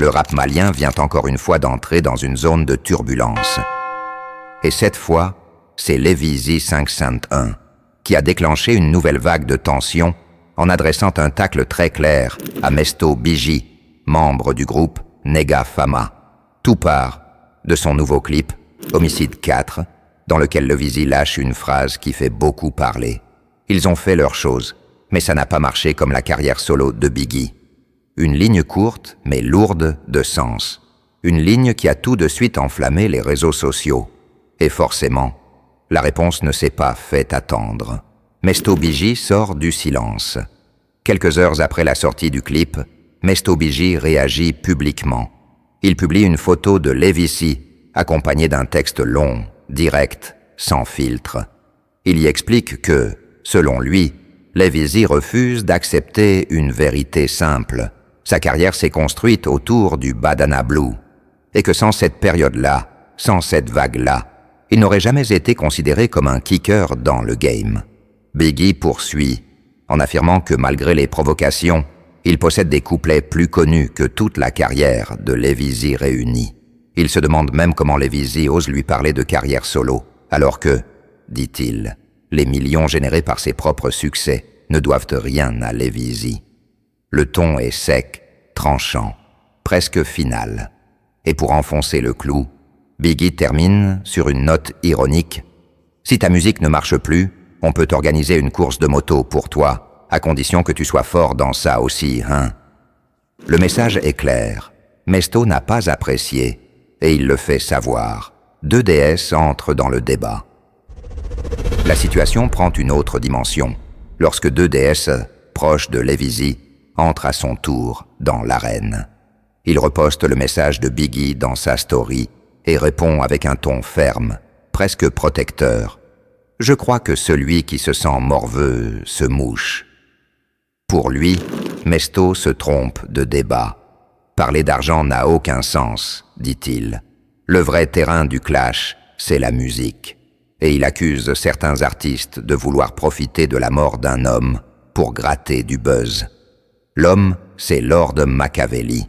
Le rap malien vient encore une fois d'entrer dans une zone de turbulence. Et cette fois, c'est Lévizy 501 qui a déclenché une nouvelle vague de tension en adressant un tacle très clair à Mesto Bigi, membre du groupe Nega Fama. Tout part de son nouveau clip, Homicide 4, dans lequel Lévizy lâche une phrase qui fait beaucoup parler. Ils ont fait leur chose, mais ça n'a pas marché comme la carrière solo de Biggie. Une ligne courte, mais lourde de sens. Une ligne qui a tout de suite enflammé les réseaux sociaux. Et forcément, la réponse ne s'est pas fait attendre. Mesto Bigi sort du silence. Quelques heures après la sortie du clip, Mesto Bigi réagit publiquement. Il publie une photo de Lévizy, accompagnée d'un texte long, direct, sans filtre. Il y explique que, selon lui, Lévizy refuse d'accepter une vérité simple. Sa carrière s'est construite autour du Badana Blue, et que sans cette période-là, sans cette vague-là, il n'aurait jamais été considéré comme un kicker dans le game. Biggie poursuit, en affirmant que malgré les provocations, il possède des couplets plus connus que toute la carrière de Lévizy réunie. Il se demande même comment Lévizy ose lui parler de carrière solo, alors que, dit-il, les millions générés par ses propres succès ne doivent rien à Lévizy. Le ton est sec, tranchant, presque final. Et pour enfoncer le clou, Biggie termine sur une note ironique. « Si ta musique ne marche plus, on peut organiser une course de moto pour toi, à condition que tu sois fort dans ça aussi, hein ?» Le message est clair. Mesto n'a pas apprécié, et il le fait savoir. Deux déesses entrent dans le débat. La situation prend une autre dimension, lorsque deux déesses, proches de Lévizy, entre à son tour dans l'arène. Il reposte le message de Biggie dans sa story et répond avec un ton ferme, presque protecteur. « Je crois que celui qui se sent morveux se mouche. » Pour lui, Mesto se trompe de débat. Parler d'argent n'a aucun sens, dit-il. Le vrai terrain du clash, c'est la musique. Et il accuse certains artistes de vouloir profiter de la mort d'un homme pour gratter du buzz. L'homme, c'est Lord Machiavelli.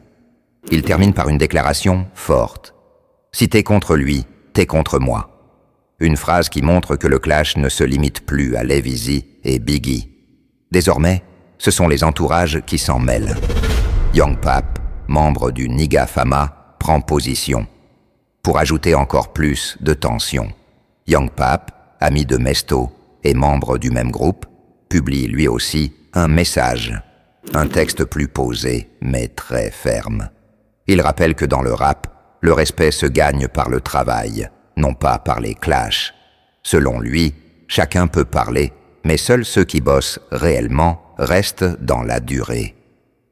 Il termine par une déclaration forte. « Si t'es contre lui, t'es contre moi. » Une phrase qui montre que le clash ne se limite plus à Lévizy et Biggie. Désormais, ce sont les entourages qui s'en mêlent. Young Pap, membre du Nega Fama, prend position pour ajouter encore plus de tension. Young Pap, ami de Mesto et membre du même groupe, publie lui aussi un message. Un texte plus posé, mais très ferme. Il rappelle que dans le rap, le respect se gagne par le travail, non pas par les clashs. Selon lui, chacun peut parler, mais seuls ceux qui bossent réellement restent dans la durée.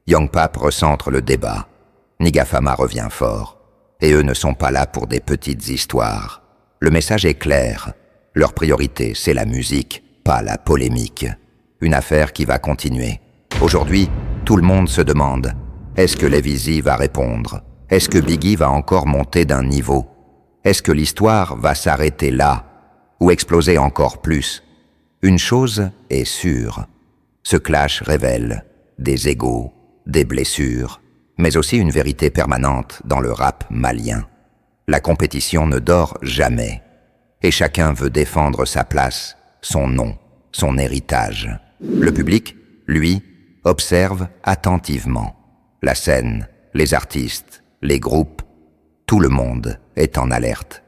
Young Pap recentre le débat. Nega Fama revient fort. Et eux ne sont pas là pour des petites histoires. Le message est clair. Leur priorité, c'est la musique, pas la polémique. Une affaire qui va continuer. Aujourd'hui, tout le monde se demande, est-ce que Lévizy va répondre? Est-ce que Biggie va encore monter d'un niveau? Est-ce que l'histoire va s'arrêter là? Ou exploser encore plus? Une chose est sûre. Ce clash révèle des égos, des blessures, mais aussi une vérité permanente dans le rap malien. La compétition ne dort jamais. Et chacun veut défendre sa place, son nom, son héritage. Le public, lui, observe attentivement. La scène, les artistes, les groupes, tout le monde est en alerte.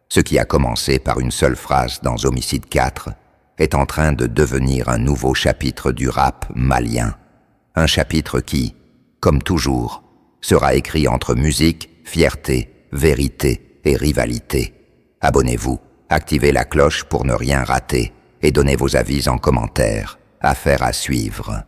Ce qui a commencé par une seule phrase dans Homicide 4 est en train de devenir un nouveau chapitre du rap malien. Un chapitre qui, comme toujours, sera écrit entre musique, fierté, vérité et rivalité. Abonnez-vous, activez la cloche pour ne rien rater et donnez vos avis en commentaire. Affaire à suivre.